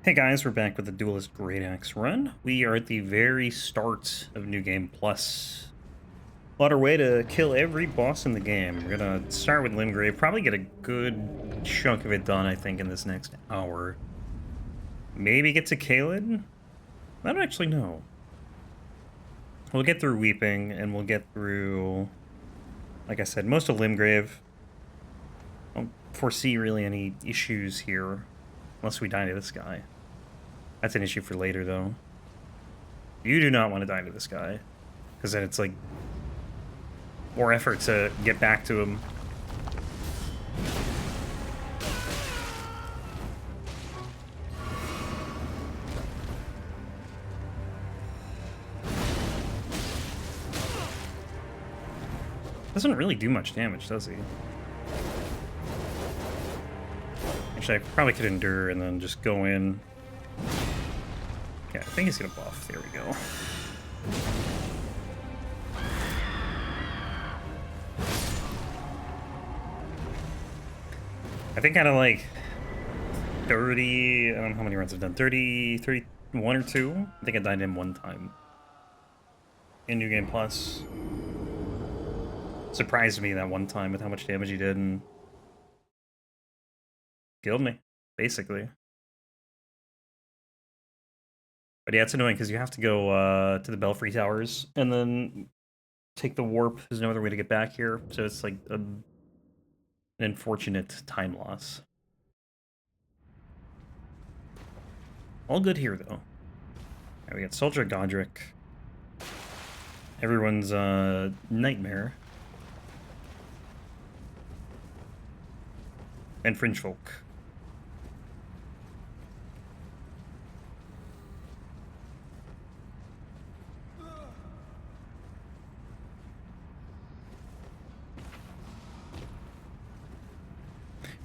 Hey guys, we're back with the Duelist Greataxe run. We are at the very start of New Game Plus. On our way to kill every boss in the game. We're gonna start with Limgrave, probably get a good chunk of it done, I think, in this next hour. Maybe get to Caelid? I don't actually know. We'll get through Weeping, and we'll get through, like I said, most of Limgrave. I don't foresee really any issues here, unless we die to this guy. That's an issue for later, though. You do not want to die to this guy, because then it's like more effort to get back to him. Doesn't really do much damage, does he? Actually, I probably could endure and then just go in. Yeah, I think he's gonna buff. There we go. I think out of like 30, I don't know how many runs I've done, 30, 31 or 2? I think I died to him one time. In New Game Plus. Surprised me that one time with how much damage he did and killed me, basically. But yeah, it's annoying because you have to go to the Belfry Towers and then take the warp. There's no other way to get back here, so it's like an unfortunate time loss. All good here, though. Right, we got Soldier Godrick. Everyone's nightmare. And Fringefolk.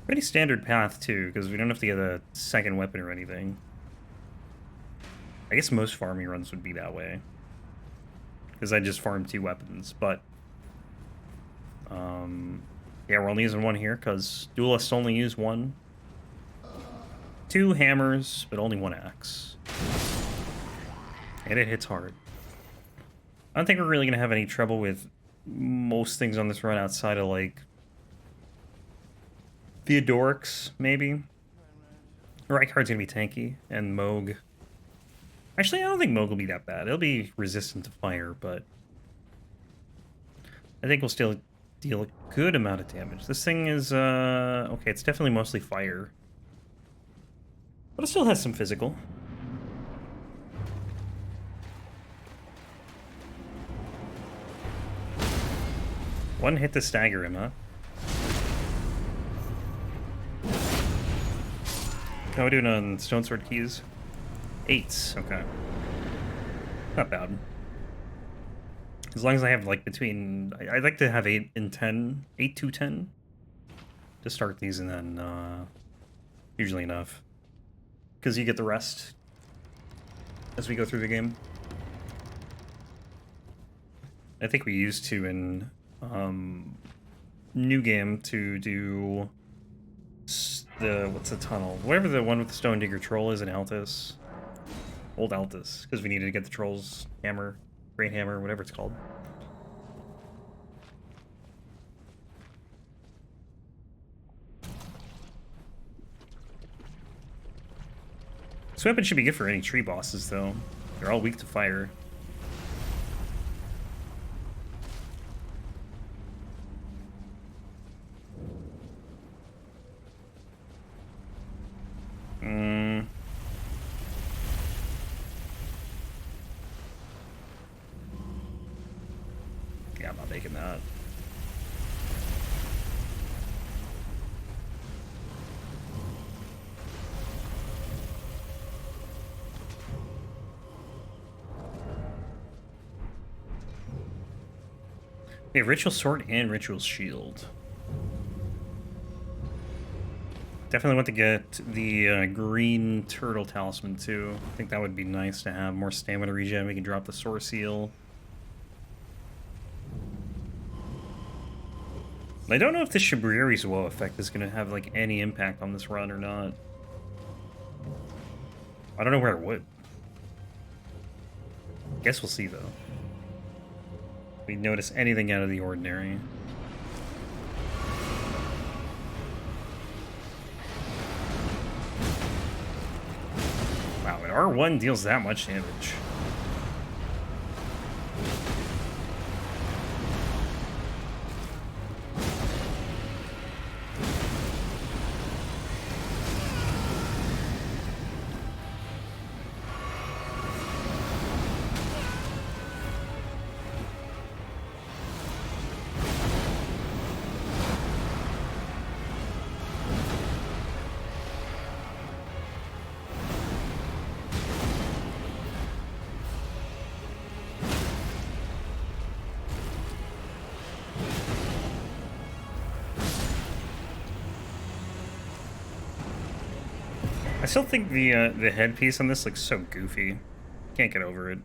Pretty standard path, too, because we don't have to get a second weapon or anything. I guess most farming runs would be that way. Because I just farmed 2 weapons, but... yeah, we're only using 1 here, because duelists only use 1. 2 hammers, but only 1 axe. And it hits hard. I don't think we're really going to have any trouble with most things on this run outside of, like... Theodorix, maybe. Rykard's gonna be tanky, and Moog. Actually, I don't think Moog will be that bad. It'll be resistant to fire, but... I think we'll still deal a good amount of damage. This thing is, okay, it's definitely mostly fire. But it still has some physical. One hit to stagger him, huh? How are we doing on Stone Sword keys? 8s, okay. Not bad. As long as I have, like, between... I'd like to have 8 and 10. 8 to 10. To start these, and then, usually enough. Because you get the rest as we go through the game. I think we used to in, New Game to do... what's the tunnel? Whatever the one with the Stone Digger Troll is in Altus. Old Altus, because we needed to get the Troll's hammer, Great Hammer, whatever it's called. This weapon should be good for any tree bosses, though. They're all weak to fire. Yeah, I'm not making that. We have Ritual Sword and Ritual Shield. Definitely want to get the green turtle talisman too. I think that would be nice to have more stamina regen. We can drop the Soar Seal. I don't know if the Shabriri's Woe effect is going to have like any impact on this run or not. I don't know where it would. Guess we'll see, though. If we notice anything out of the ordinary. Wow, and R1 deals that much damage. I still think the headpiece on this looks so goofy. Can't get over it.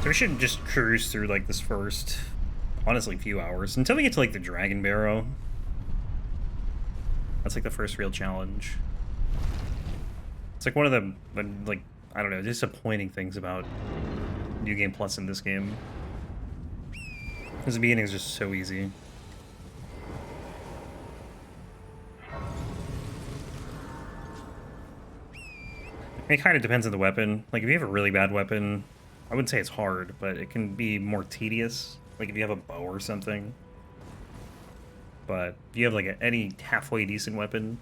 So we should just cruise through like this first, honestly, few hours until we get to like the Dragon Barrow. That's like the first real challenge. It's like one of the, like, I don't know, disappointing things about New Game Plus in this game. Because the beginning is just so easy. It kind of depends on the weapon. Like, if you have a really bad weapon, I wouldn't say it's hard, but it can be more tedious. Like, if you have a bow or something. But if you have, like, any halfway decent weapon,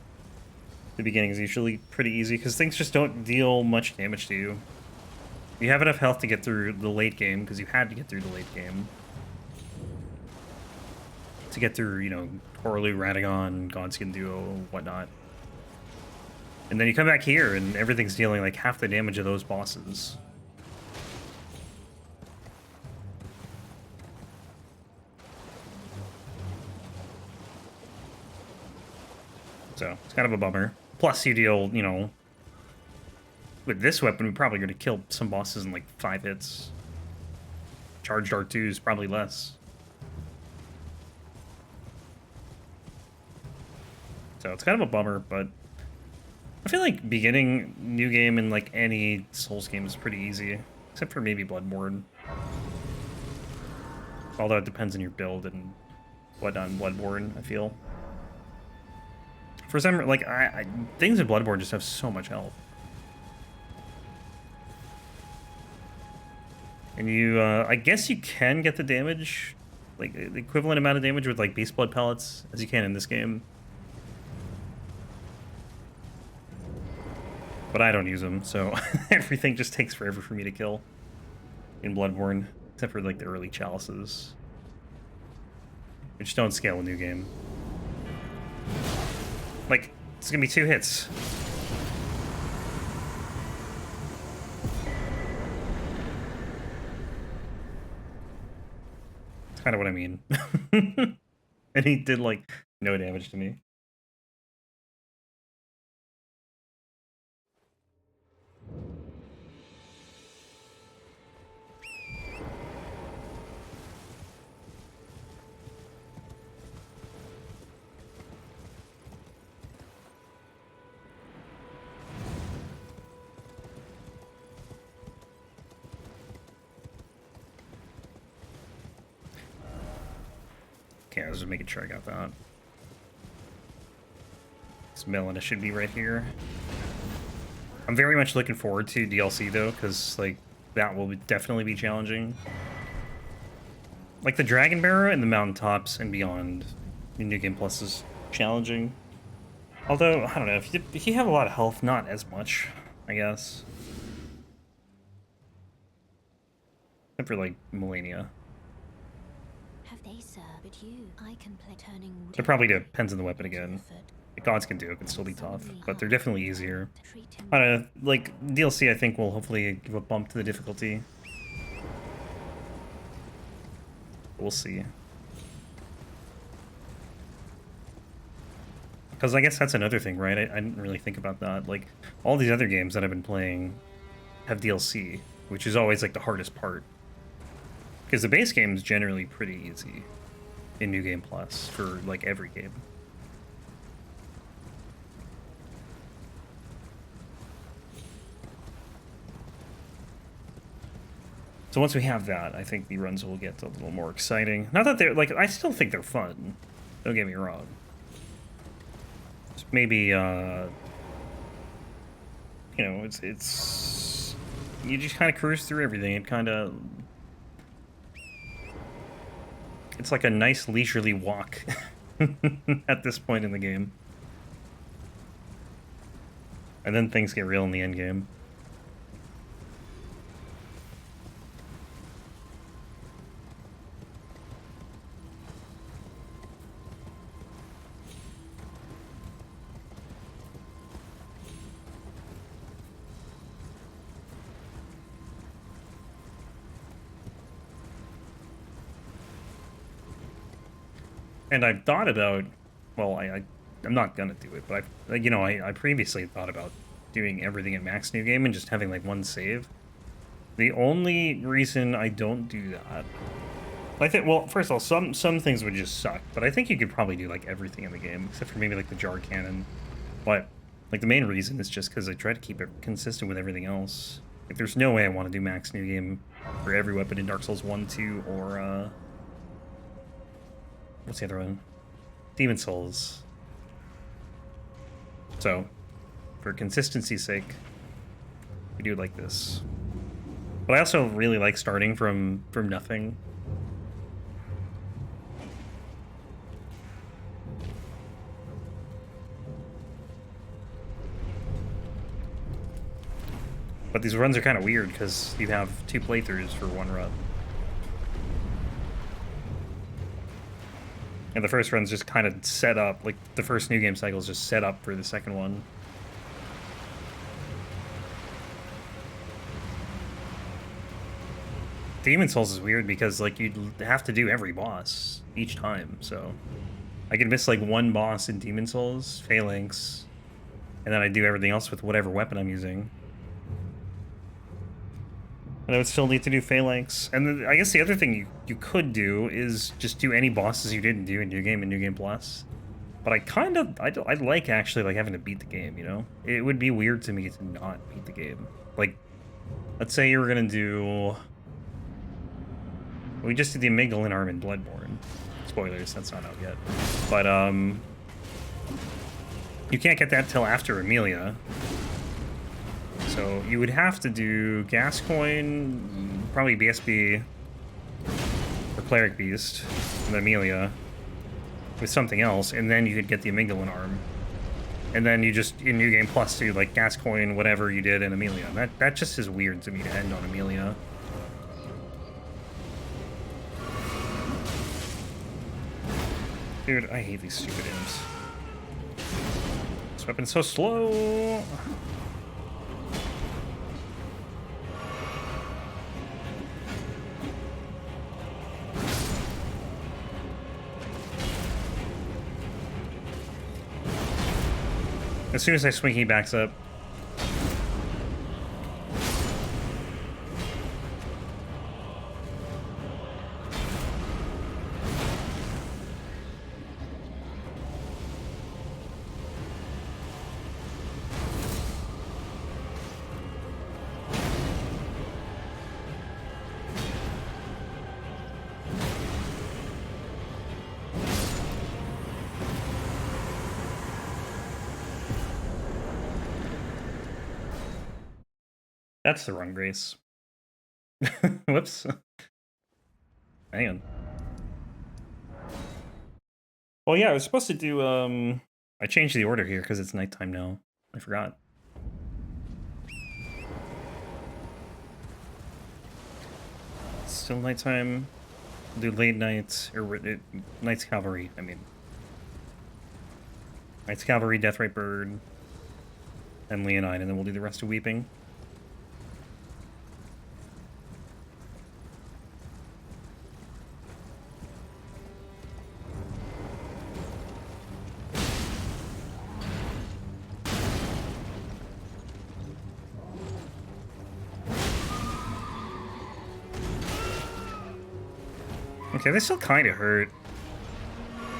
the beginning is usually pretty easy, because things just don't deal much damage to you. You have enough health to get through the late game, because you had to get through the late game. To get through, you know, Corlu, Radagon, Godskin Duo, whatnot. And then you come back here, and everything's dealing, like, half the damage of those bosses. So, it's kind of a bummer. Plus, you deal, you know... With this weapon, we're probably going to kill some bosses in, like, 5 hits. Charged R2 is probably less. So, it's kind of a bummer, but... I feel like beginning new game in, like, any Souls game is pretty easy. Except for maybe Bloodborne. Although it depends on your build and what on Bloodborne, I feel. For some, like, things in Bloodborne just have so much health. And you, I guess you can get the damage, like, the equivalent amount of damage with, like, Beast Blood pellets as you can in this game. But I don't use them, so everything just takes forever for me to kill in Bloodborne, except for, like, the early chalices, which don't scale in new game. Like, it's gonna be 2 hits. That's kind of what I mean. And he did, like, no damage to me. Okay, I was just making sure I got that. This Melina should be right here. I'm very much looking forward to DLC though, because like that will definitely be challenging. Like the Dragon Barrow and the mountaintops and beyond in New Game Plus is challenging. Although, I don't know, if you have a lot of health, not as much, I guess. Except for like Millennia. It probably depends on the weapon again. The gods can do it, can still be tough, but they're definitely easier. I don't know, like DLC I think will hopefully give a bump to the difficulty. We'll see. Because I guess that's another thing, right? I didn't really think about that. Like, all these other games that I've been playing have DLC, which is always, like, the hardest part. Because the base game is generally pretty easy in New Game Plus for, like, every game. So once we have that, I think the runs will get a little more exciting. Not that they're, like, I still think they're fun. Don't get me wrong. Just maybe, you know, it's... You just kind of cruise through everything. It kind of... It's like a nice leisurely walk at this point in the game. And then things get real in the end game. And I've thought about, well, I'm not gonna do it, but you know, I previously thought about doing everything in max new game and just having like one save. The only reason I don't do that, I think, well, first of all, some things would just suck, but I think you could probably do like everything in the game except for maybe like the jar cannon. But like the main reason is just because I try to keep it consistent with everything else. Like, there's no way I want to do max new game for every weapon in Dark Souls 1, 2, or what's the other one? Demon Souls. So, for consistency's sake, we do it like this. But I also really like starting from nothing. But these runs are kind of weird because you have 2 playthroughs for 1 run. And the first run's just kind of set up, like the first new game cycle is just set up for the second one. Demon Souls is weird because like you'd have to do every boss each time, so I could miss like 1 boss in Demon Souls, Phalanx, and then I do everything else with whatever weapon I'm using. And I would still need to do Phalanx. And then I guess the other thing you could do is just do any bosses you didn't do in New Game and New Game Plus. But I'd like actually like having to beat the game, you know? It would be weird to me to not beat the game. Like, let's say you were gonna do... We just did the Amygdalin arm in Bloodborne. Spoilers, that's not out yet. But, you can't get that till after Amelia. So you would have to do Gascoigne, probably BSB, or Cleric Beast, and Amelia, with something else, and then you could get the Amygdalin arm. And then you just, in New Game Plus, do like Gascoigne, whatever you did in Amelia. That just is weird to me to end on Amelia. Dude, I hate these stupid imps. This weapon's so slow! As soon as I swing, he backs up. That's the wrong grace. Whoops. Hang on. Well, yeah, I was supposed to do, I changed the order here because it's nighttime now. I forgot. It's still nighttime. We'll do late nights, or Knight's Cavalry, I mean. Knight's Cavalry, Deathbird, and Leonine, and then we'll do the rest of Weeping. Okay, they still kind of hurt.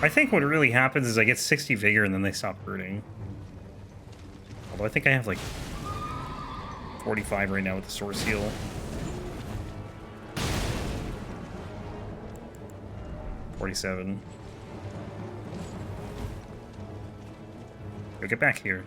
I think what really happens is I get 60 vigor and then they stop hurting. Although I think I have like 45 right now with the source heal. $47. Go get back here.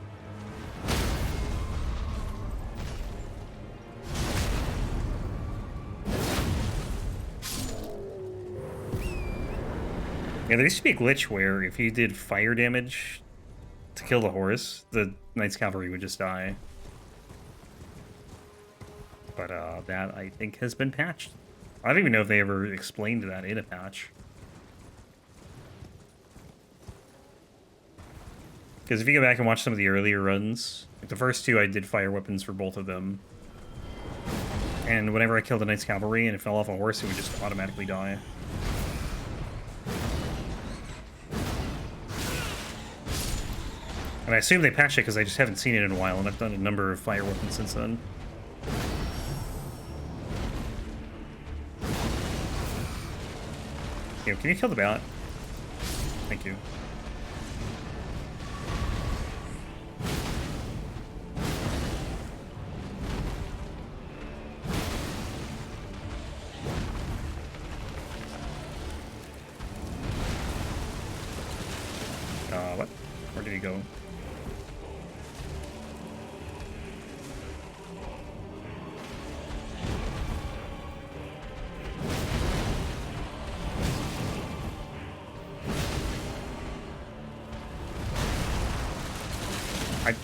Yeah, there used to be a glitch where if you did fire damage to kill the horse, the Knight's Cavalry would just die. But that, I think, has been patched. I don't even know if they ever explained that in a patch. Because if you go back and watch some of the earlier runs, like the first two I did fire weapons for both of them. And whenever I killed the Knight's Cavalry and it fell off a horse, it would just automatically die. And I assume they patched it because I just haven't seen it in a while, and I've done a number of fire weapons since then. Yo, can you kill the bat? Thank you. What? Where did he go?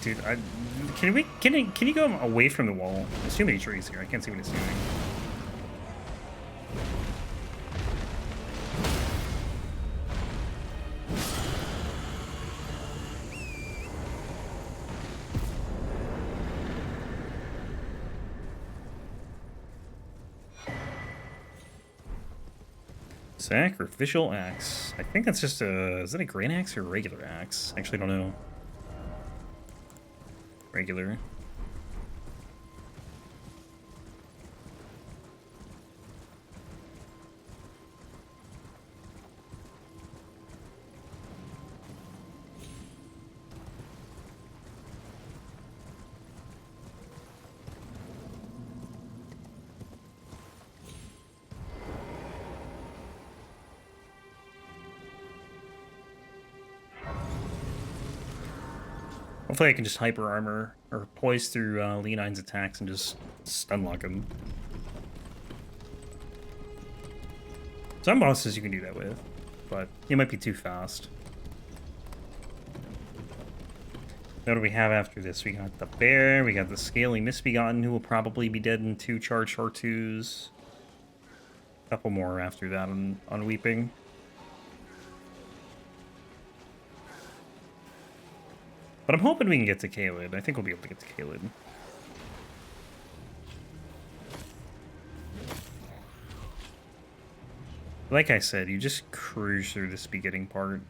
Dude, can you go away from the wall? There's too many trees here. I can't see what it's doing. Sacrificial axe. I think that's just a... Is that a Greataxe or a regular axe? Actually, I don't know. Regular. Hopefully I can just hyper armor or poise through Leonine's attacks and just stun lock him. Some bosses you can do that with, but he might be too fast. What do we have after this? We got the bear, we got the Scaly Misbegotten, who will probably be dead in 2 charge R2s. A couple more after that on Weeping. But I'm hoping we can get to Caelid. I think we'll be able to get to Caelid. Like I said, you just cruise through this beginning part.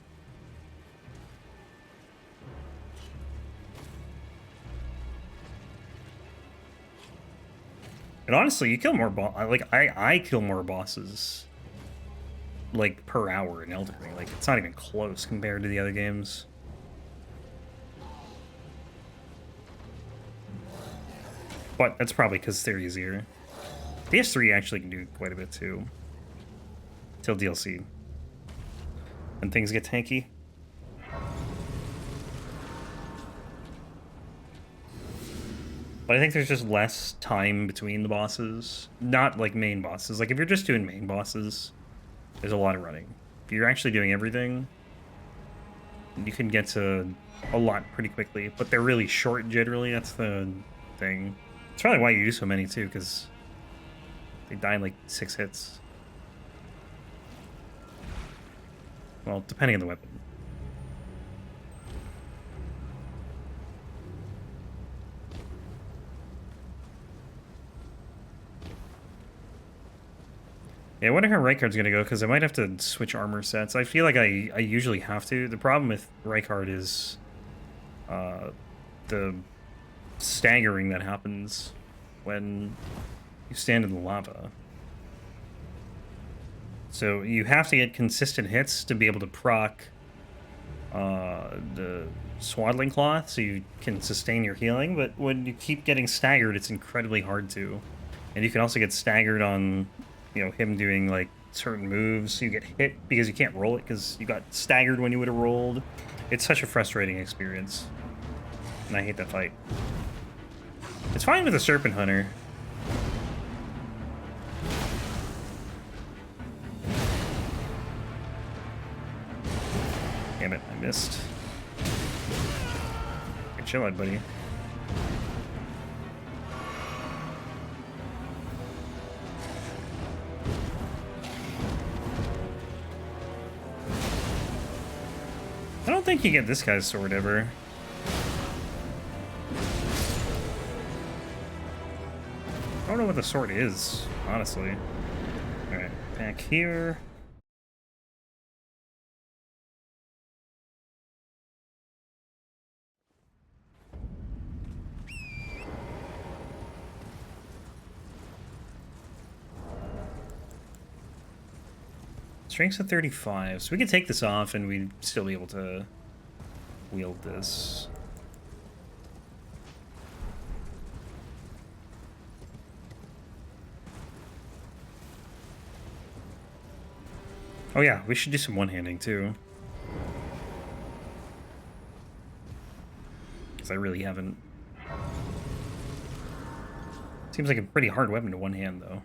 And honestly, you kill more I kill more bosses like per hour in Elden Ring. Like, it's not even close compared to the other games. But that's probably because they're easier. DS3 actually can do quite a bit too. Till DLC. And things get tanky. But I think there's just less time between the bosses. Not like main bosses. Like if you're just doing main bosses, there's a lot of running. If you're actually doing everything, you can get to a lot pretty quickly. But they're really short generally, that's the thing. That's probably why you do so many too, because they die in like 6 hits. Well, depending on the weapon. Yeah, I wonder how Rykard's gonna go, because I might have to switch armor sets. I feel like I usually have to. The problem with Rykard is the staggering that happens when you stand in the lava. So you have to get consistent hits to be able to proc the Swaddling Cloth so you can sustain your healing, but when you keep getting staggered, it's incredibly hard to. And you can also get staggered on, you know, him doing, like, certain moves. You get hit because you can't roll it because you got staggered when you would have rolled. It's such a frustrating experience. And I hate that fight. It's fine with the Serpent Hunter. Damn it, I missed. Hey, chill out, buddy. I don't think you get this guy's sword ever. I don't know what the sword is, honestly. Alright, back here. Strength's at 35, so we could take this off and we'd still be able to wield this. Oh yeah, we should do some one-handing too. Because I really haven't. Seems like a pretty hard weapon to one-hand though.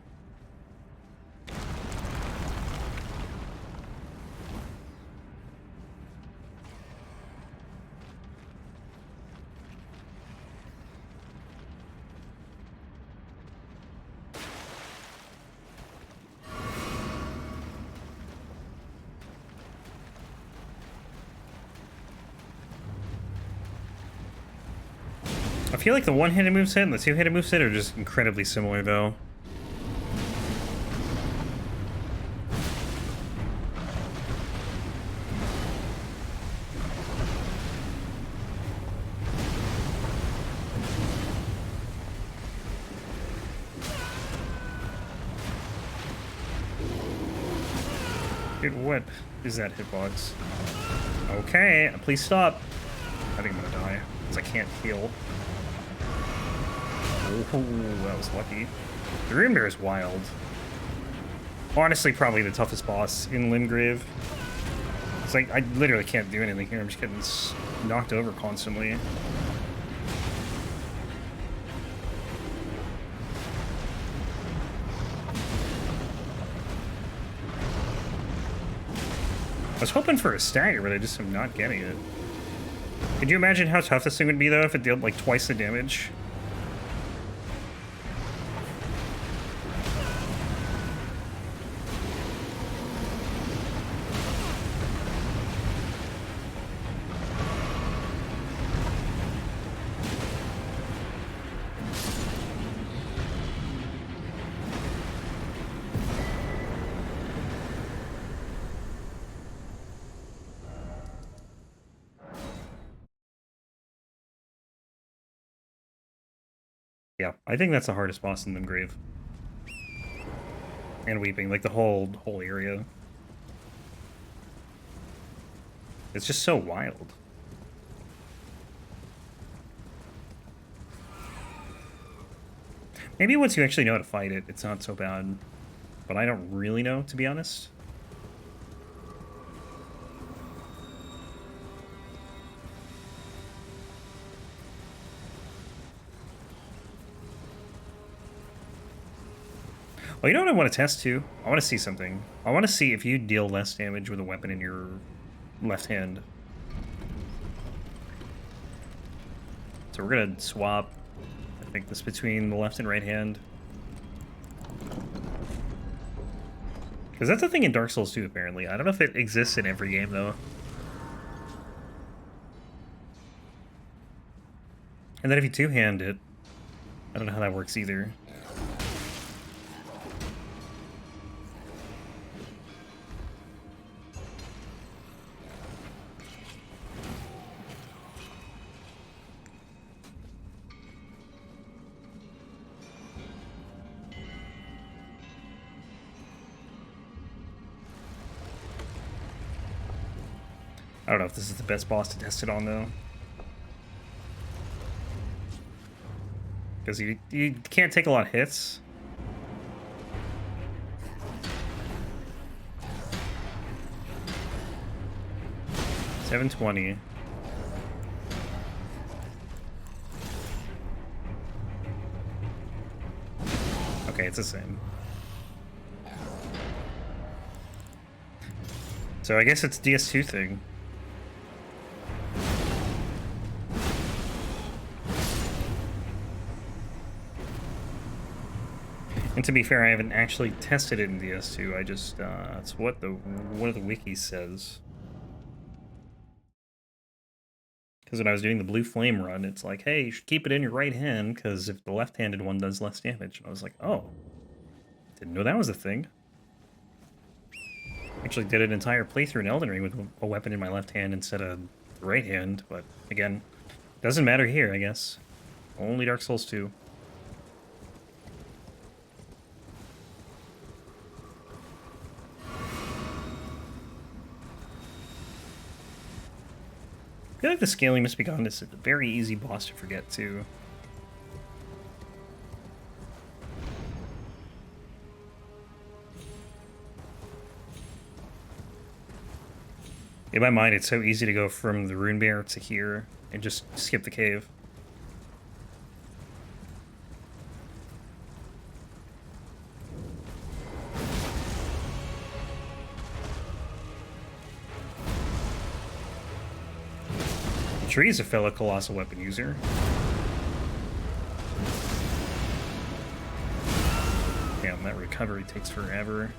I feel like the one-handed moveset and the two-handed moveset are just incredibly similar, though. Dude, what is that hitbox? Okay, please stop. I think I'm gonna die, because I can't heal. Oh, that was lucky. The Runebear is wild. Honestly, probably the toughest boss in Limgrave. It's like, I literally can't do anything here. I'm just getting knocked over constantly. I was hoping for a stagger, but I just am not getting it. Could you imagine how tough this thing would be, though, if it dealt, like, twice the damage? Yeah, I think that's the hardest boss in Limgrave. And Weeping, like the whole area. It's just so wild. Maybe once you actually know how to fight it, it's not so bad. But I don't really know, to be honest. Well, you know what I want to test too? I want to see something. I want to see if you deal less damage with a weapon in your left hand. So we're gonna swap, I think, this between the left and right hand. Because that's a thing in Dark Souls too, apparently. I don't know if it exists in every game, though. And then if you two-hand it, I don't know how that works either. don't know if this is the best boss to test it on, though. Because you can't take a lot of hits. $720. Okay, it's the same. So I guess it's DS2 thing. And to be fair, I haven't actually tested it in DS2. I just it's what one of the wikis says. Because when I was doing the Blue Flame run, it's like, hey, you should keep it in your right hand, because if the left-handed one does less damage. And I was like, oh, didn't know that was a thing. Actually did an entire playthrough in Elden Ring with a weapon in my left hand instead of the right hand, but again, doesn't matter here, I guess. Only Dark Souls 2. I feel like the Scaly Misbegotten is a very easy boss to forget, too. In my mind, it's so easy to go from the Runebear to here and just skip the cave. Erdtree is a fellow colossal weapon user. Damn, that recovery takes forever.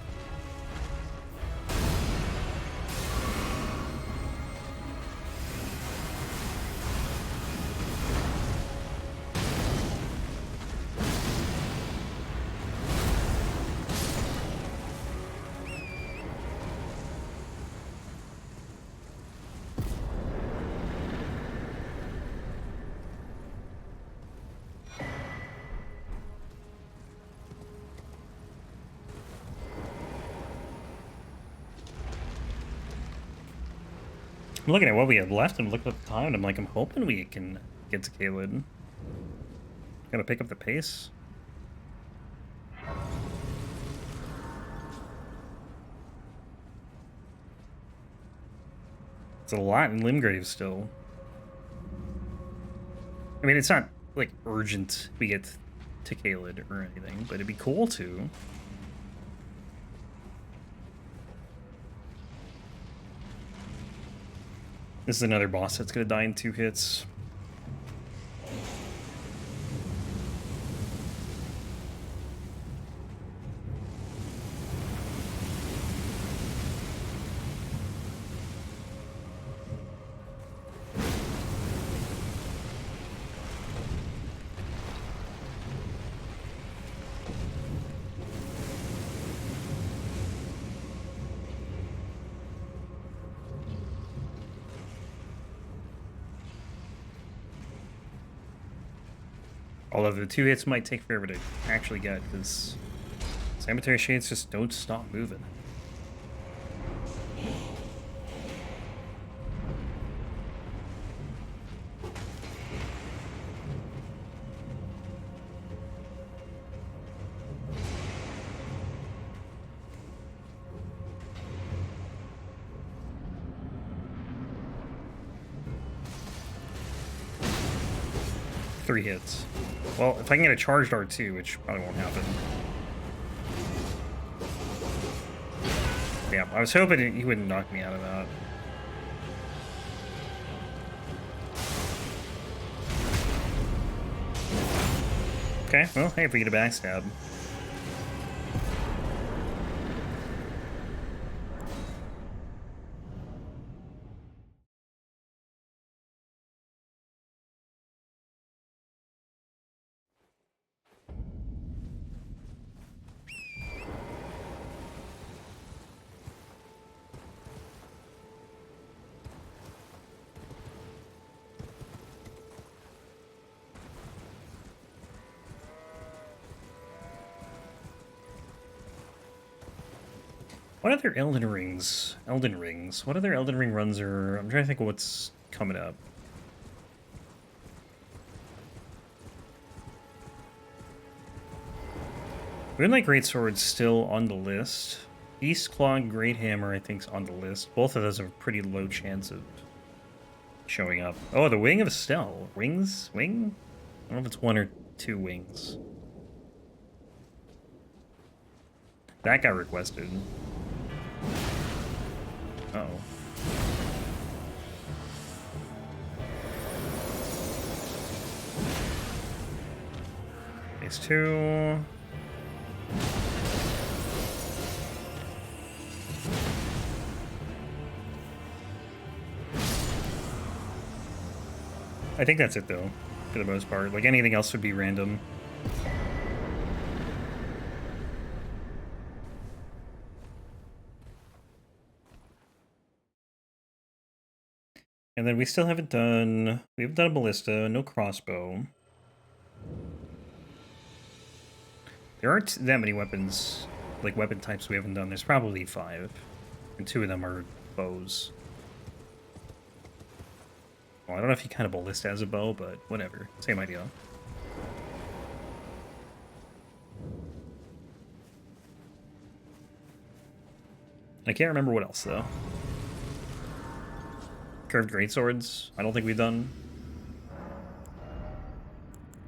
I'm looking at what we have left and looking at the time, and I'm like, I'm hoping we can get to Caelid. Gotta pick up the pace. It's a lot in Limgrave still. I mean, it's not, like, urgent we get to Caelid or anything, but it'd be cool to. This is another boss that's gonna die in 2 hits. Although the 2 hits might take forever to actually get, because Cemetery Shades just don't stop moving. Three hits. Well, if I can get a charged R2, which probably won't happen. Yeah, I was hoping he wouldn't knock me out of that. Okay, well, hey, if we get a backstab. What other Elden Rings? What other Elden Ring runs are... I'm trying to think of what's coming up. Moonlight Greatsword's still on the list. East Claw Great Hammer, I think, is on the list. Both of those have a pretty low chance of showing up. Oh, the Wing of Estelle. Wings? Wing? I don't know if it's 1 or 2 wings. That got requested. Uh-oh. Phase 2. I think that's it, though, for the most part. Like, anything else would be random. And then we still haven't done... We haven't done a ballista, no crossbow. There aren't that many weapons, like weapon types we haven't done. There's probably 5. And 2 of them are bows. Well, I don't know if you count a ballista as a bow, but whatever. Same idea. I can't remember what else, though. Curved greatswords, I don't think we've done.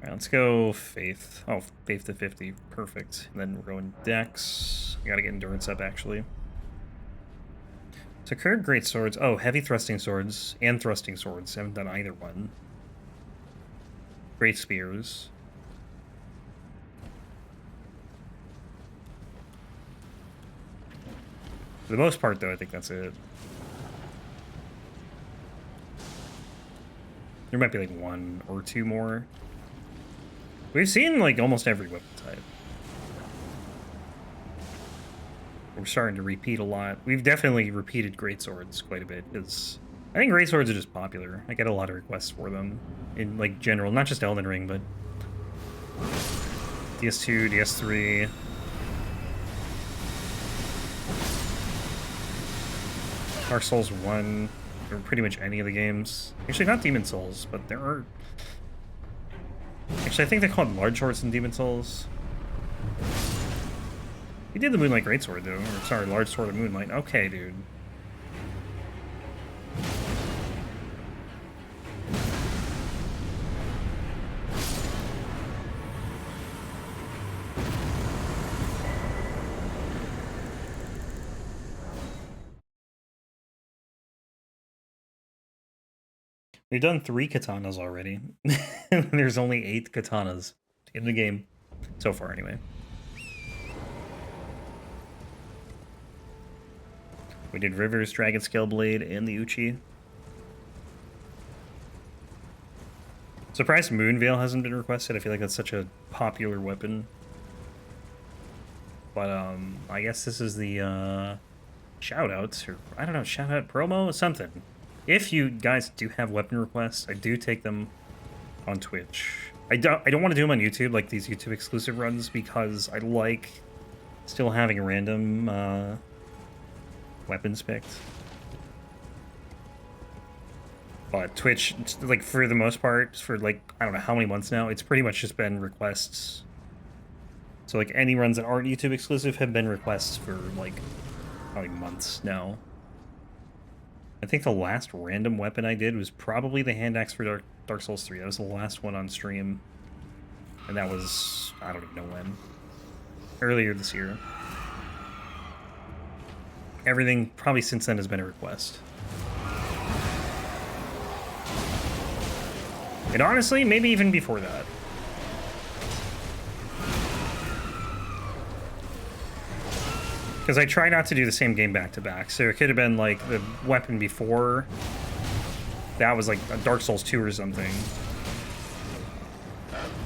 Alright, let's go Faith. Oh, Faith to 50. Perfect. And then we're going Dex. I gotta get Endurance up, actually. So curved greatswords. Oh, heavy thrusting swords and thrusting swords. Haven't done either one. Great spears. For the most part, though, I think that's it. There might be like 1 or 2 more. We've seen like almost every weapon type. We're starting to repeat a lot. We've definitely repeated greatswords quite a bit, because I think greatswords are just popular. I get a lot of requests for them in like general, not just Elden Ring, but DS2, DS3. Dark Souls 1, or pretty much any of the games. Actually, not Demon Souls, but there are... Actually, I think they call it Large Swords in Demon Souls. He did the Moonlight Greatsword, though. Or, sorry, Large Sword of Moonlight. Okay, dude. We've done 3 katanas already. There's only 8 katanas in the game. So far, anyway. We did Rivers, Dragon Scale Blade, and the Uchi. Surprised Moonveil hasn't been requested. I feel like that's such a popular weapon. But, I guess this is the, shout-outs, or, I don't know, shout-out promo? Something. If you guys do have weapon requests, I do take them on Twitch. I don't want to do them on YouTube, like these YouTube exclusive runs, because I like still having a random weapons picked. But Twitch, like for the most part, for like, I don't know how many months now, it's pretty much just been requests. So like any runs that aren't YouTube exclusive have been requests for like probably months now. I think the last random weapon I did was probably the hand axe for Dark Souls 3. That was the last one on stream. And that was, I don't even know when. Earlier this year. Everything probably since then has been a request. And honestly, maybe even before that. Because I try not to do the same game back-to-back. So it could have been like the weapon before. That was like a Dark Souls 2 or something.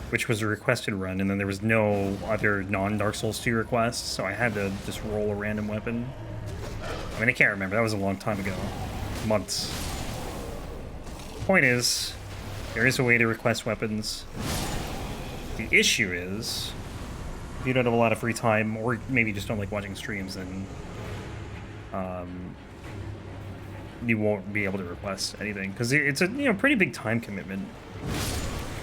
Which was a requested run, and then there was no other non-Dark Souls 2 requests, so I had to just roll a random weapon. I mean, I can't remember. That was a long time ago. Months. Point is, there is a way to request weapons. The issue is, if you don't have a lot of free time, or maybe just don't like watching streams, then you won't be able to request anything because it's a pretty big time commitment.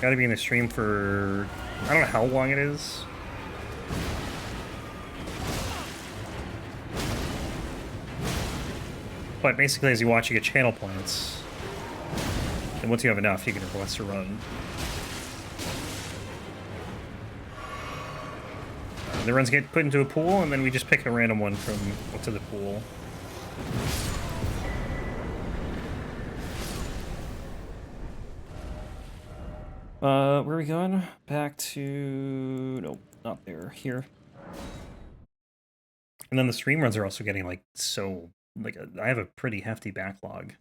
Got to be in the stream for I don't know how long it is. But basically, as you watch, you get channel points. And once you have enough, you can request a run. The runs get put into a pool, and then we just pick a random one from what's in the pool. Where are we going? Back to... Nope, not there. Here. And then the stream runs are also getting, like, so... Like, I have a pretty hefty backlog.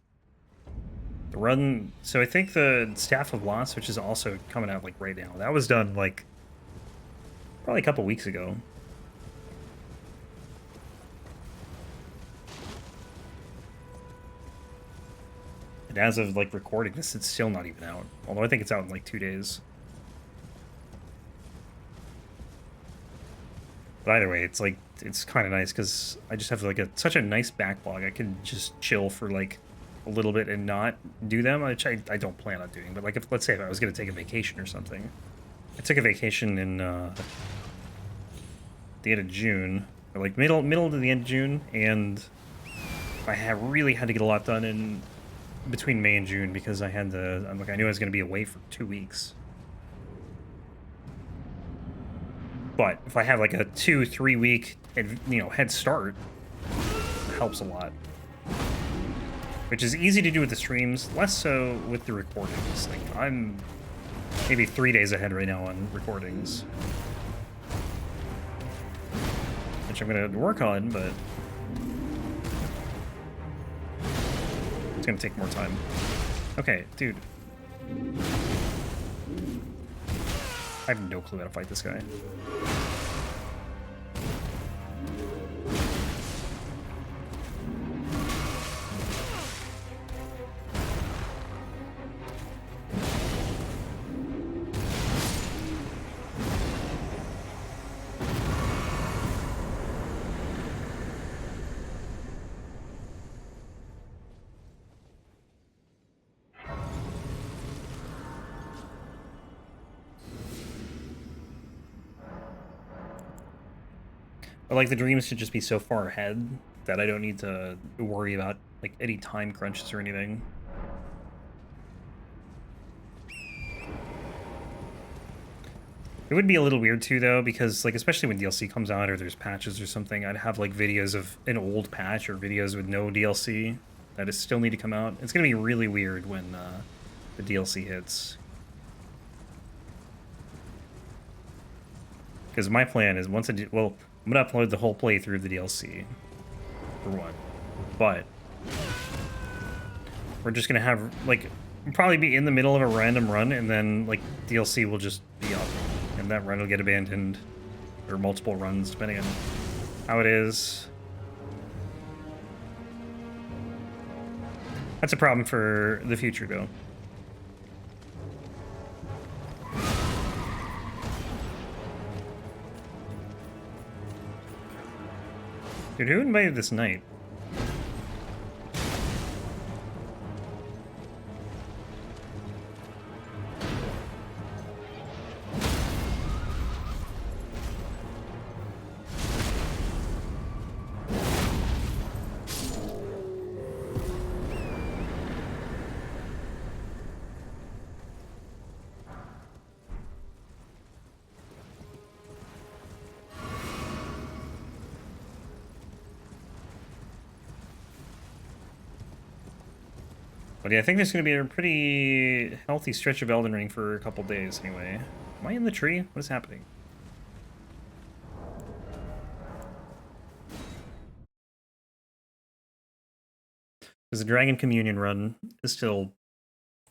The run... So I think the Staff of Loss, which is also coming out, like, right now, that was done, like, probably a couple weeks ago. And as of, like, recording this, it's still not even out. Although I think it's out in, like, 2 days. But either way, it's, like, it's kind of nice, because I just have, like, such a nice backlog. I can just chill for, like, a little bit and not do them, which I don't plan on doing. But, like, let's say if I was going to take a vacation or something. I took a vacation in, the end of June. Or, like, middle to the end of June, and I really had to get a lot done in between May and June because I had to, I knew I was going to be away for 2 weeks. But if I have like a 2-3 week, head start, it helps a lot. Which is easy to do with the streams, less so with the recordings. Like, I'm maybe 3 days ahead right now on recordings. Which I'm going to work on, but it's going to take more time. Okay, dude. I have no clue how to fight this guy. But, like, the dreams should just be so far ahead that I don't need to worry about, like, any time crunches or anything. It would be a little weird, too, though, because, like, especially when DLC comes out or there's patches or something, I'd have, like, videos of an old patch or videos with no DLC that still need to come out. It's going to be really weird when the DLC hits. Because my plan is once I do... Well, I'm going to upload the whole playthrough of the DLC, for one. But we're just going to have, like, probably be in the middle of a random run, and then, like, DLC will just be up. And that run will get abandoned, or multiple runs, depending on how it is. That's a problem for the future, though. Dude, who invited this knight? But yeah, I think there's going to be a pretty healthy stretch of Elden Ring for a couple days anyway. Am I in the tree? What is happening? Because the Dragon Communion run is still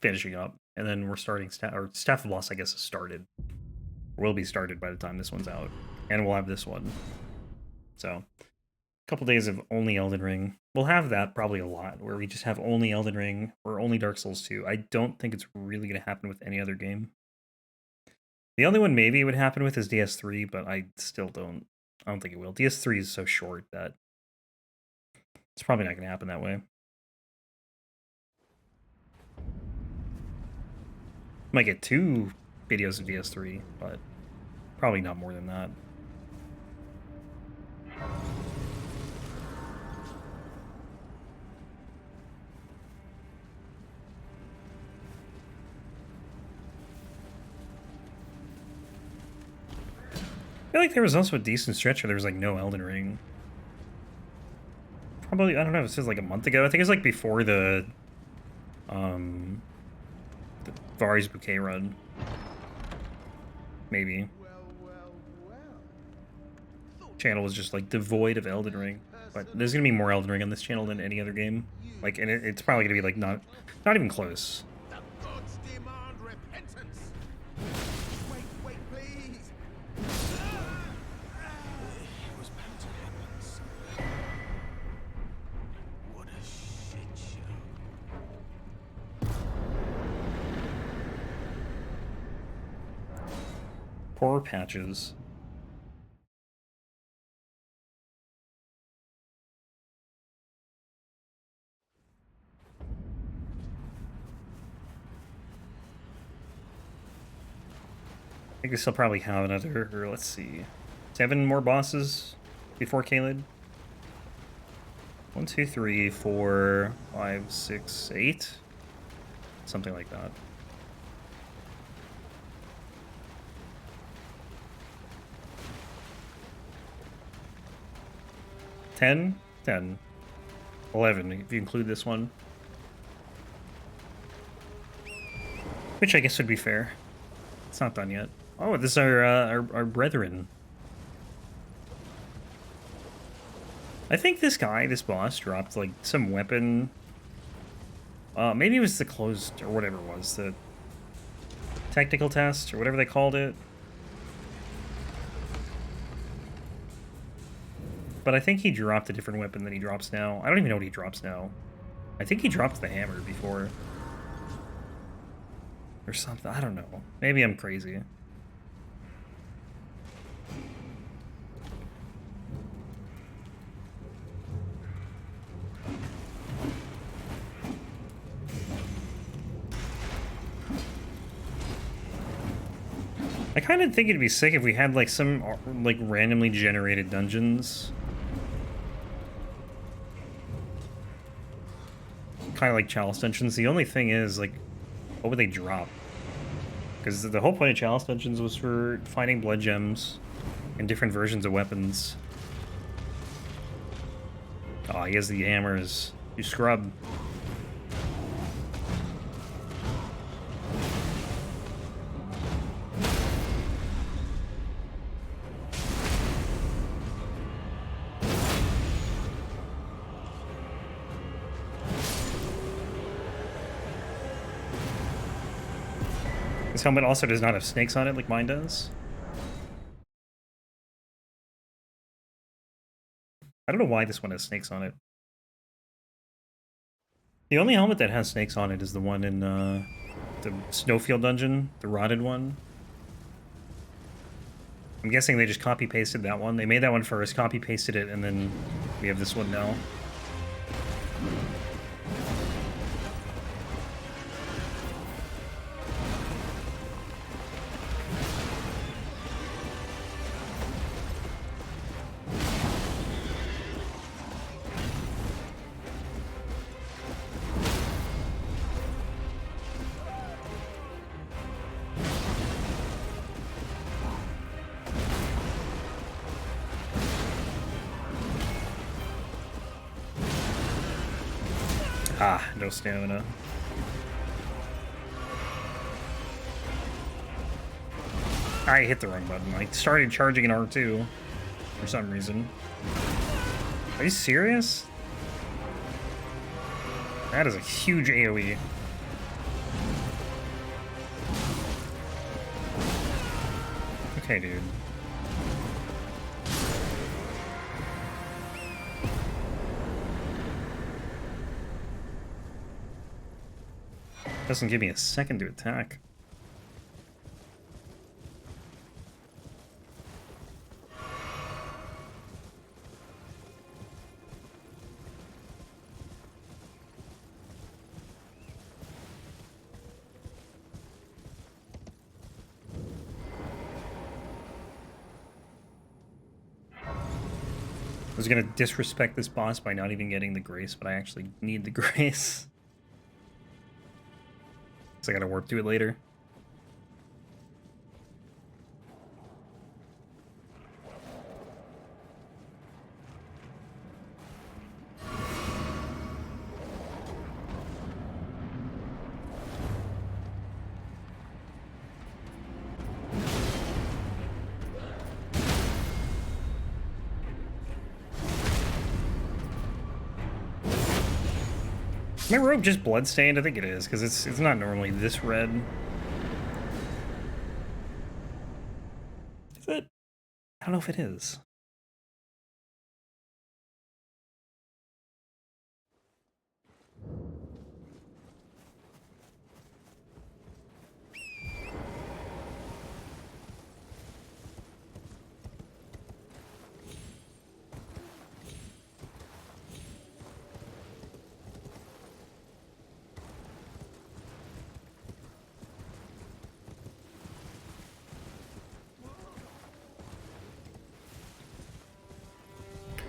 finishing up, and then we're starting Staff of Loss, I guess, is started. Or will be started by the time this one's out. And we'll have this one. So, a couple days of only Elden Ring. We'll have that probably a lot, where we just have only Elden Ring or only Dark Souls 2. I don't think it's really going to happen with any other game. The only one maybe it would happen with is DS3, but I still don't think it will. DS3 is so short that It's probably not going to happen that way. Might get 2 videos of DS3, but probably not more than that. I feel like there was also a decent stretch where there was like no Elden Ring. Probably, I don't know, this was like a month ago. I think it was like before the Vari's Bouquet run. Maybe. Channel was just like devoid of Elden Ring. But there's gonna be more Elden Ring on this channel than any other game. Like, and it's probably gonna be like not even close. Poor patches. I guess I'll probably have another, or let's see, 7 more bosses before Caelid. 1, 2, 3, 4, 5, 6, 8. Something like that. Ten? 10. 11, if you include this one. Which I guess would be fair. It's not done yet. Oh, this is our brethren. I think this boss, dropped like some weapon. Maybe it was the closed, or whatever it was, the technical test, or whatever they called it. But I think he dropped a different weapon than he drops now. I don't even know what he drops now. I think he dropped the hammer before. Or something, I don't know. Maybe I'm crazy. I kind of think it'd be sick if we had like some like randomly generated dungeons. Kind of like Chalice dungeons. The only thing is, like, what would they drop? Because the whole point of Chalice dungeons was for finding blood gems and different versions of weapons. Oh, he has the hammers. You scrub. This helmet also does not have snakes on it like mine does. I don't know why this one has snakes on it. The only helmet that has snakes on it is the one in the Snowfield dungeon, the rotted one. I'm guessing they just copy-pasted that one. They made that one first, copy-pasted it, and then we have this one now. Ah, no stamina. I hit the wrong button. I started charging an R2 for some reason. Are you serious? That is a huge AoE. Okay, dude. Doesn't give me a second to attack. was gonna disrespect this boss by not even getting the grace, but I actually need the grace. So I gotta warp to it later. Is my robe just bloodstained? I think it is, because it's not normally this red. Is it? I don't know if it is.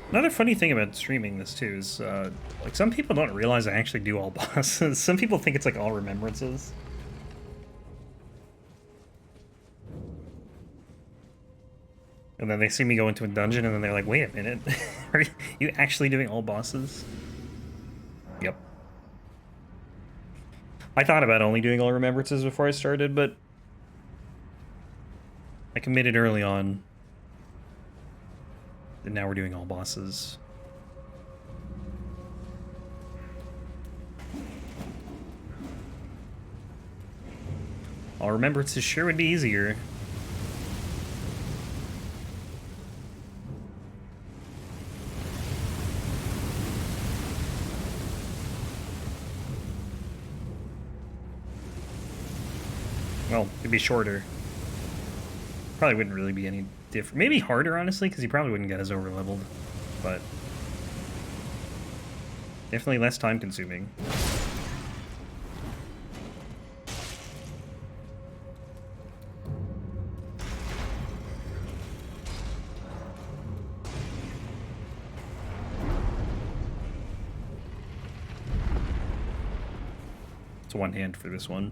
Another funny thing about streaming this too is, like, some people don't realize I actually do all bosses. Some people think it's like all remembrances. And then they see me go into a dungeon and then they're like, wait a minute, are you actually doing all bosses? Yep. I thought about only doing all remembrances before I started, but I committed early on. And now we're doing all bosses. All remembrances sure would be easier. Well, it'd be shorter. Probably wouldn't really be any different. Maybe harder, honestly, because he probably wouldn't get as over-leveled. But definitely less time-consuming. It's one hand for this one.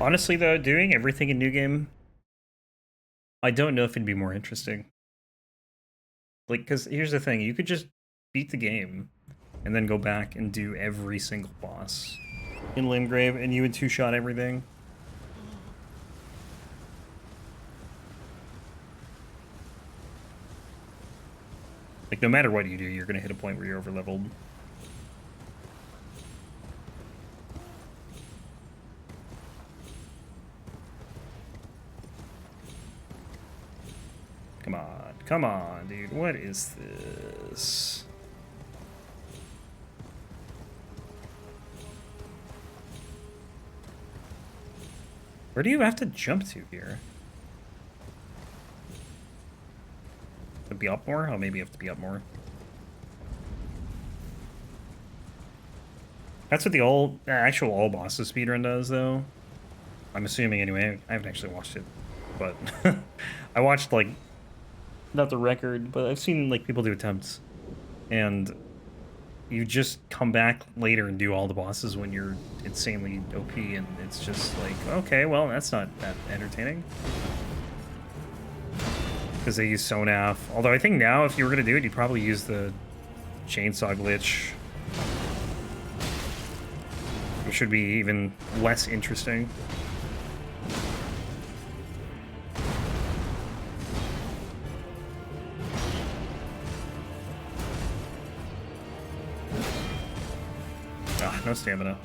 Honestly, though, doing everything in New Game, I don't know if it'd be more interesting. Like, because here's the thing, you could just beat the game and then go back and do every single boss in Limgrave, and you would two-shot everything. Like, no matter what you do, you're going to hit a point where you're over-leveled. Come on, dude. What is this? Where do you have to jump to here? To be up more? Oh, maybe you have to be up more. That's what the actual all bosses speedrun does, though. I'm assuming, anyway. I haven't actually watched it, but I watched, like, not the record, but I've seen, like, people do attempts, and you just come back later and do all the bosses when you're insanely OP, and it's just like, okay, well, that's not that entertaining. Because they use Sonaf. Although I think now, if you were going to do it, you'd probably use the chainsaw glitch, which should be even less interesting. No stamina.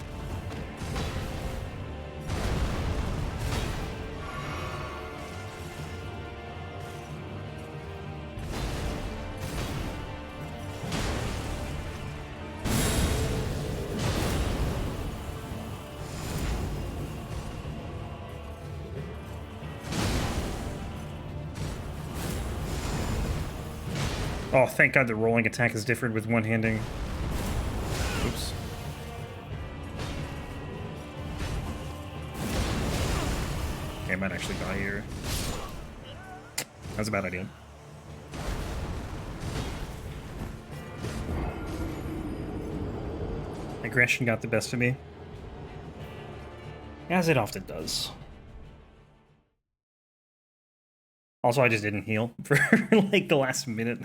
Oh, thank God the rolling attack is different with one-handing. Oops. Okay, I might actually die here. That's a bad idea. Aggression got the best of me. As it often does. Also, I just didn't heal for like the last minute.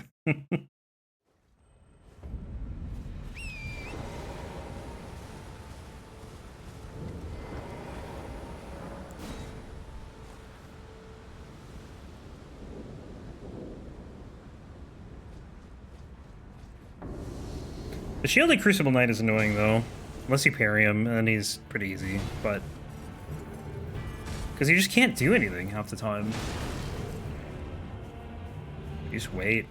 The Shielded Crucible Knight is annoying, though. Unless you parry him, and then he's pretty easy, but... Because you just can't do anything half the time. You just wait.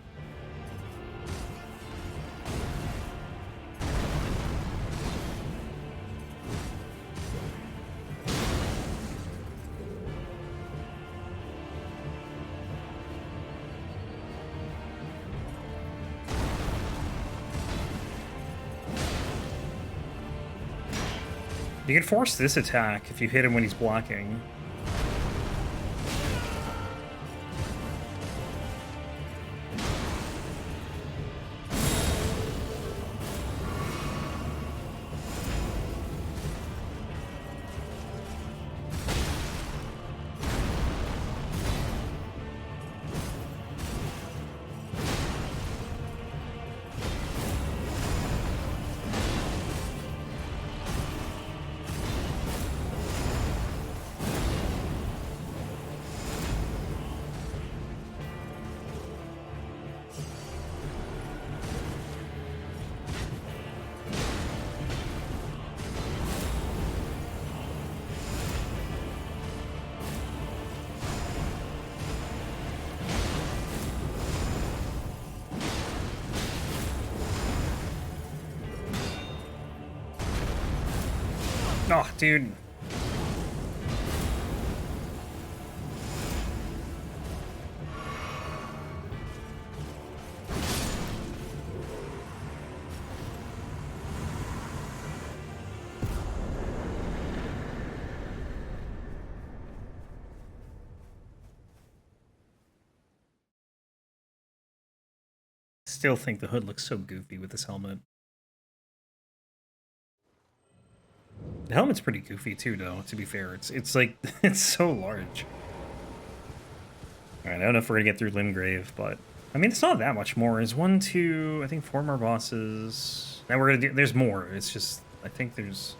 You can force this attack if you hit him when he's blocking. Oh, dude. Still think the hood looks so goofy with this helmet. The helmet's pretty goofy too, though, to be fair. It's like, it's so large. Alright, I don't know if we're gonna get through Limgrave, but... I mean, it's not that much more. It's 1, 2, I think 4 more bosses. Now we're gonna do... There's more. It's just... I think there's...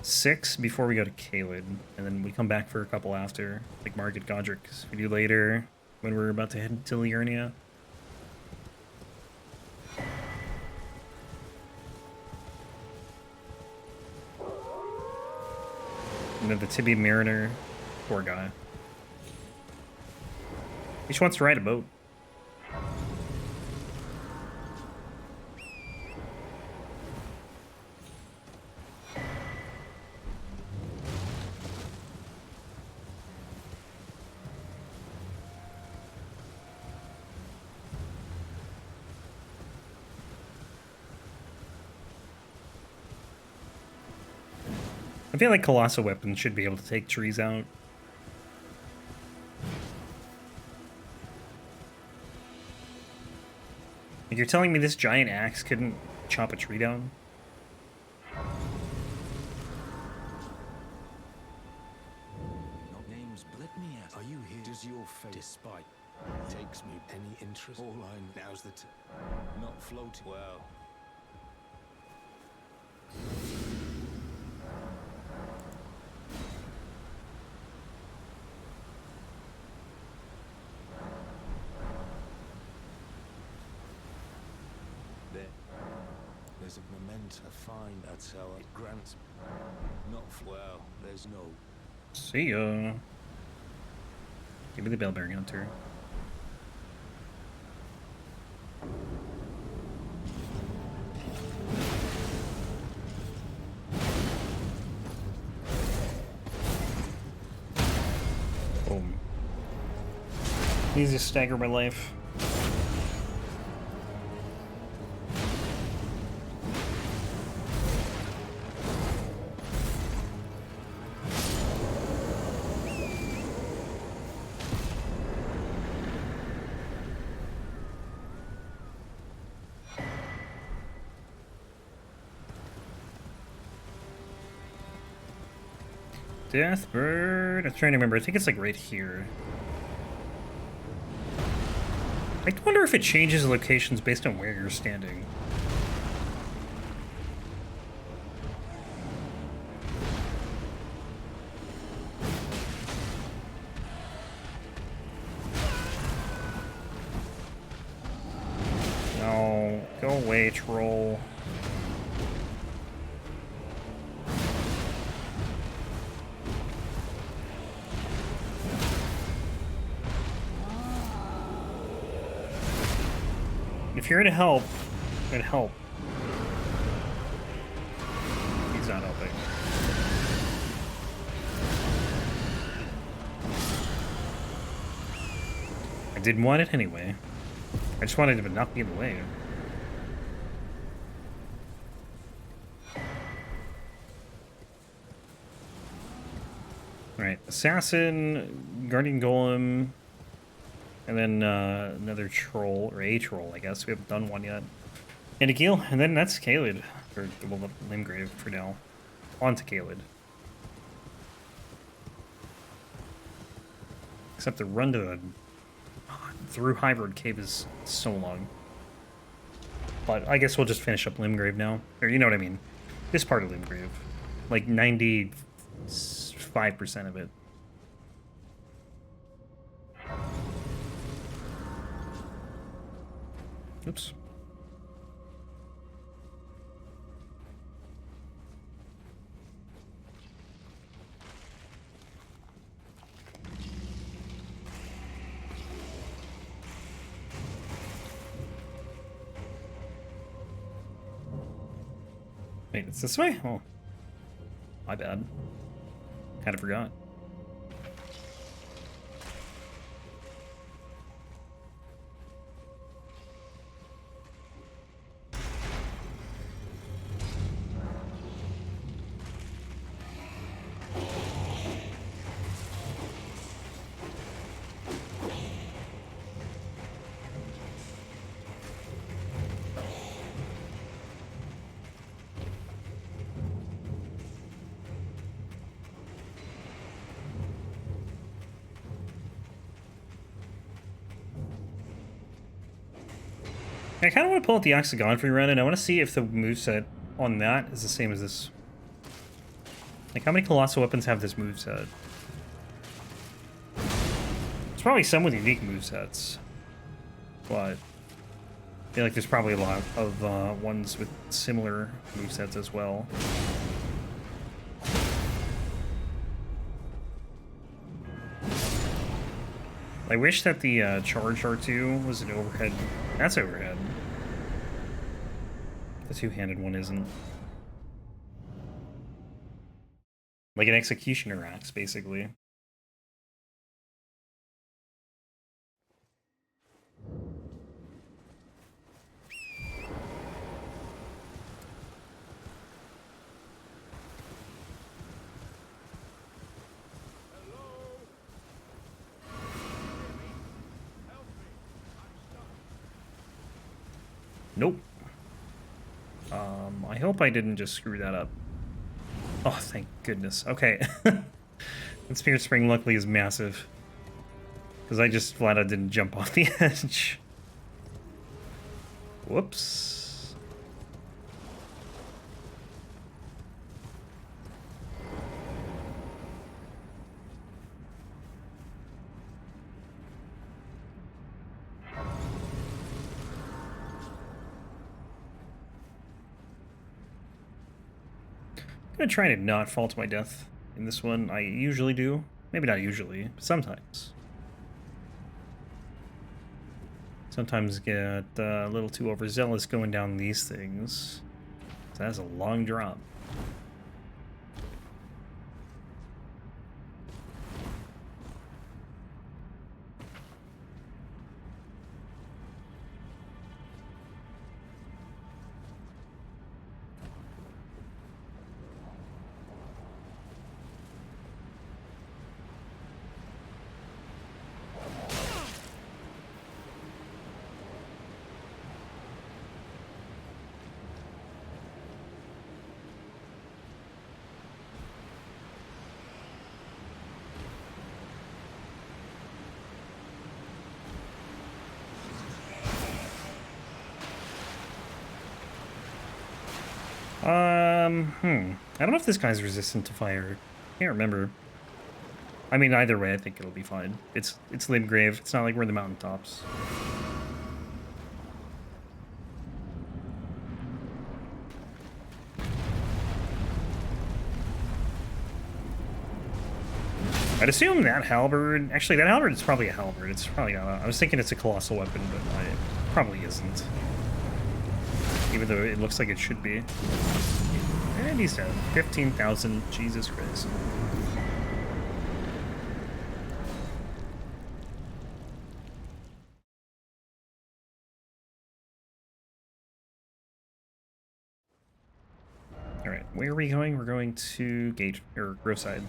6 before we go to Caelid, and then we come back for a couple after. Like Market Godrick, we do later, when we're about to head to Liurnia. And then the Tibia Mariner, poor guy. He just wants to ride a boat. I feel like Colossal Weapons should be able to take trees out. Like, you're telling me this giant axe couldn't chop a tree down? Not names, let me ask. Are you here? Does your fate, despite takes me any interest? All I now's the not floating. Well. There's a memento find that's how it grants. Not well, there's no. See ya. Give me the Bellbearing Hunter. Boom. Easiest stagger my life. Deathbird. I'm trying to remember. I think it's like right here. I wonder if it changes locations based on where you're standing. No, go away, troll. If you're here to help, then help. He's not helping. I didn't want it anyway. I just wanted it to not be in the way. Alright, Assassin, Guardian Golem, and then another troll, or a troll, I guess. We haven't done one yet. And a Geel, and then that's Caelid, or well, Limgrave for now. On to Caelid. Except the run to the through Hybrid Cave is so long. But I guess we'll just finish up Limgrave now. Or you know what I mean. This part of Limgrave. Like 95% of it. Oops. Wait, it's this way? Oh. My bad. Kind of forgot. I kind of want to pull out the Oxygon for Miranda, and I want to see if the moveset on that is the same as this. Like, how many Colossal Weapons have this moveset? There's probably some with unique movesets, but I feel like there's probably a lot of ones with similar movesets as well. I wish that the charge R2 was an overhead. That's overhead. The two-handed one isn't. Like an executioner axe, basically. Nope. I hope I didn't just screw that up. Oh, thank goodness. Okay. The Spirit Spring luckily is massive. Because I just flat out didn't jump off the edge. Whoops. I'm gonna try to not fall to my death in this one. I usually do. Maybe not usually, but sometimes. Sometimes get a little too overzealous going down these things. So that's a long drop. I don't know if this guy's resistant to fire. Can't remember. I mean, either way, I think it'll be fine. It's Limgrave. It's not like we're in the mountaintops. I'd assume that halberd... Actually, that halberd is probably a halberd. It's probably not... I was thinking it's a colossal weapon, but it probably isn't. Even though it looks like it should be. And he's dead. 15,000. Jesus Christ. Alright, where are we going? We're going to Gate... or Groveside.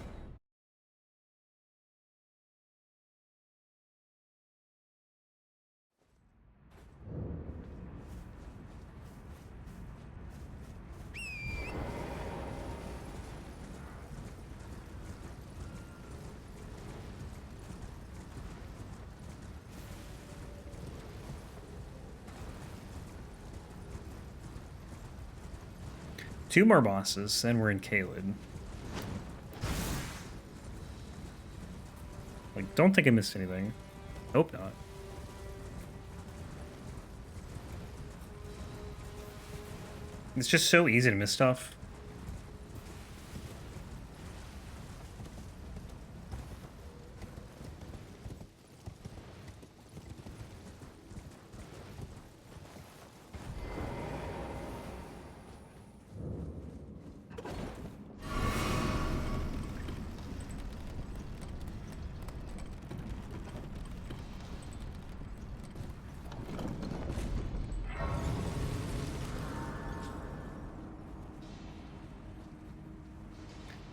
Two more bosses, then we're in Caelid. Like, don't think I missed anything. Hope not. It's just so easy to miss stuff.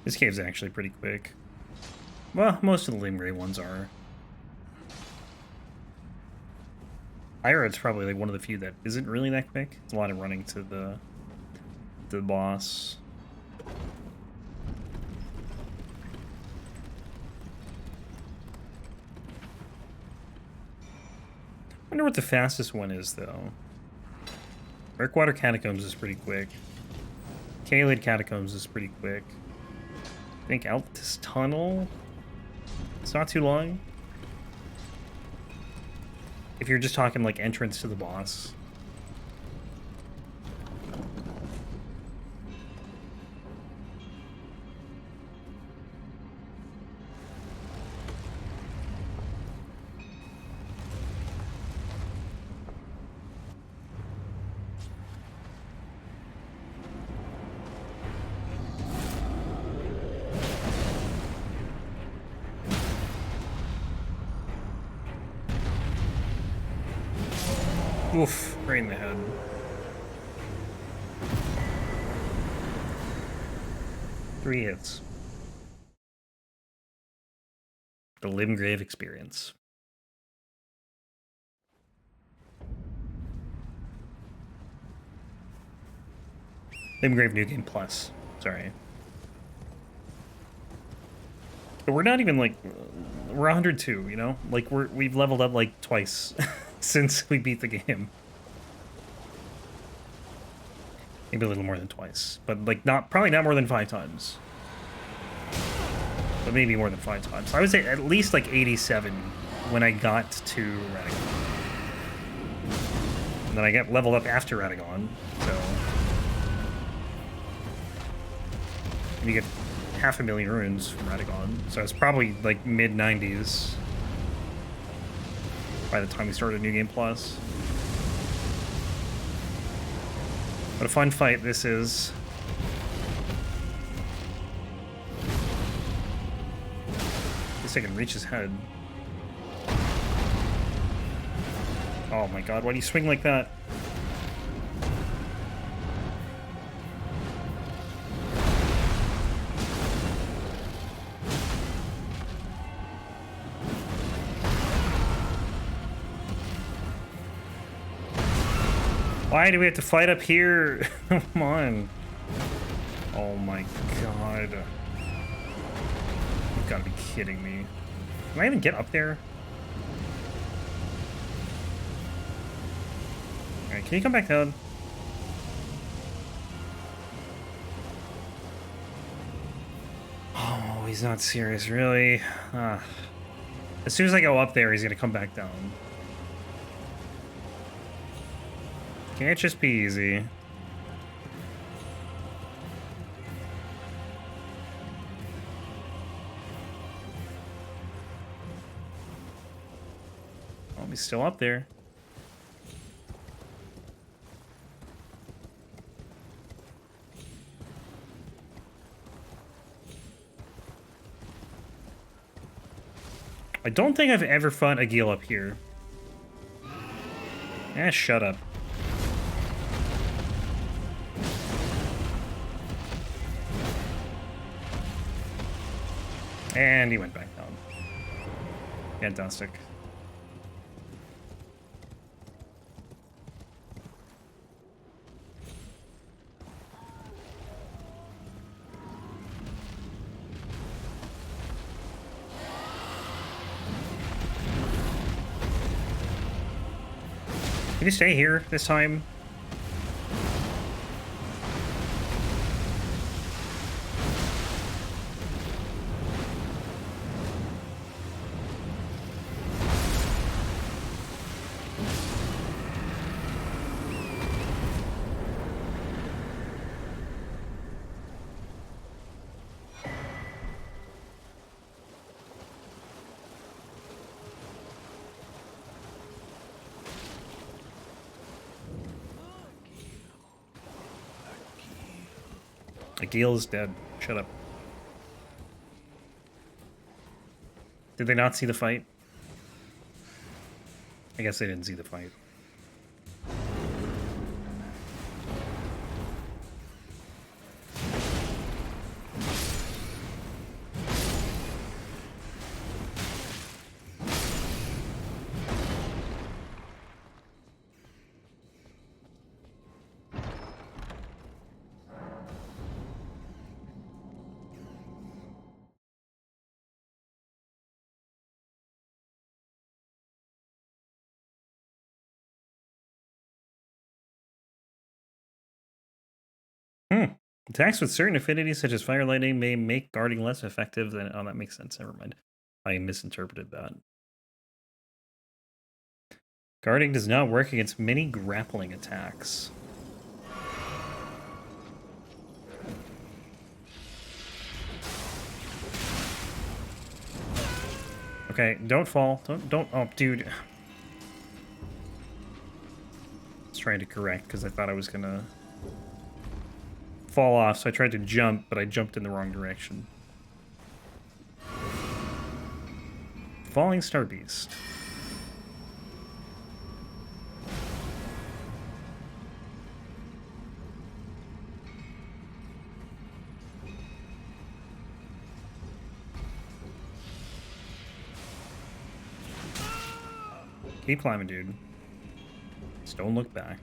This cave's actually pretty quick. Well, most of the Limgrave ones are. Irad's probably like one of the few that isn't really that quick. It's a lot of running to the boss. I wonder what the fastest one is, though. Murkwater Catacombs is pretty quick. Caelid Catacombs is pretty quick. I think Altus Tunnel, it's not too long. If you're just talking like entrance to the boss. Oof, right in the head. Three hits. The Limgrave experience. Limgrave New Game Plus. Sorry. But we're not even like... We're 102, you know? Like, we've leveled up like twice. Since we beat the game. Maybe a little more than twice. But like probably not more than 5 times. But maybe more than 5 times. I would say at least like 87 when I got to Radagon. And then I got leveled up after Radagon, so you get 500,000 runes from Radagon. So it's probably like mid-90s. By the time we started New Game Plus. What a fun fight this is. At least I can reach his head. Oh my god, why do you swing like that? Why do we have to fight up here? Come on. Oh my god. You've got to be kidding me. Can I even get up there? Alright, can you come back down? he's not serious, really. As soon as I go up there, he's gonna come back down. Can't just be easy. Oh, he's still up there. I don't think I've ever fought a Gil up here. Shut up. And he went back down. Fantastic. Can you stay here this time? Gil is dead. Shut up. Did they not see the fight? I guess they didn't see the fight. Attacks with certain affinities, such as fire lightning, may make guarding less effective than... Oh, that makes sense. Never mind. I misinterpreted that. Guarding does not work against many grappling attacks. Okay, don't fall. Don't... Oh, dude. I was trying to correct, because I thought I was gonna fall off, so I tried to jump, but I jumped in the wrong direction. Falling Star Beast. Keep climbing, dude. Just don't look back.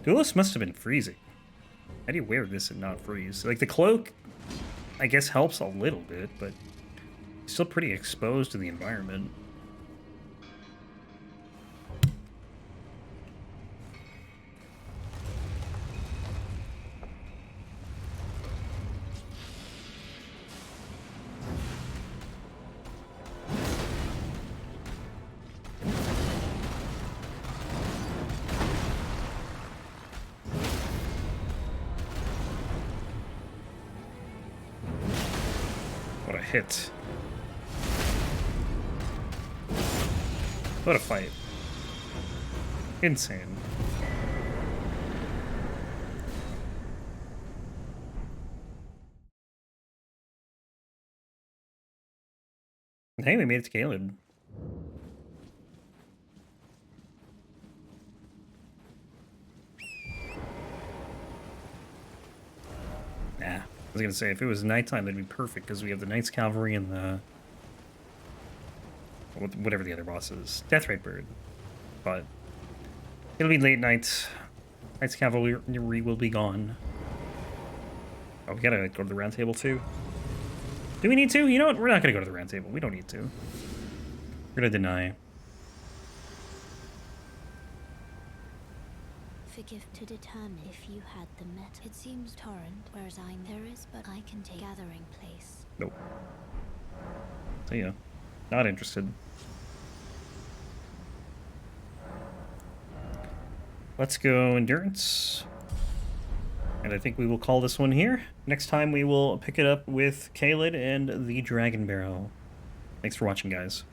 Duelist must have been freezing. How do you wear this and not freeze? Like, the cloak, I guess, helps a little bit, but still pretty exposed to the environment. Hit. What a fight. Insane. Hey, we made it to Caleb. Nah. I was gonna say, if it was nighttime, that'd be perfect, because we have the Knights Cavalry and the... whatever the other boss is. Deathbird. But it'll be late night. Knights Cavalry will be gone. Oh, we gotta go to the round table too? Do we need to? You know what? We're not gonna go to the round table. We don't need to. We're gonna deny. gift to determine if you had the metal. It seems torrent, whereas there is, but I can take gathering place. Nope. So yeah, not interested. Let's go endurance. And I think we will call this one here. Next time we will pick it up with Caelid and the Dragon Barrel. Thanks for watching, guys.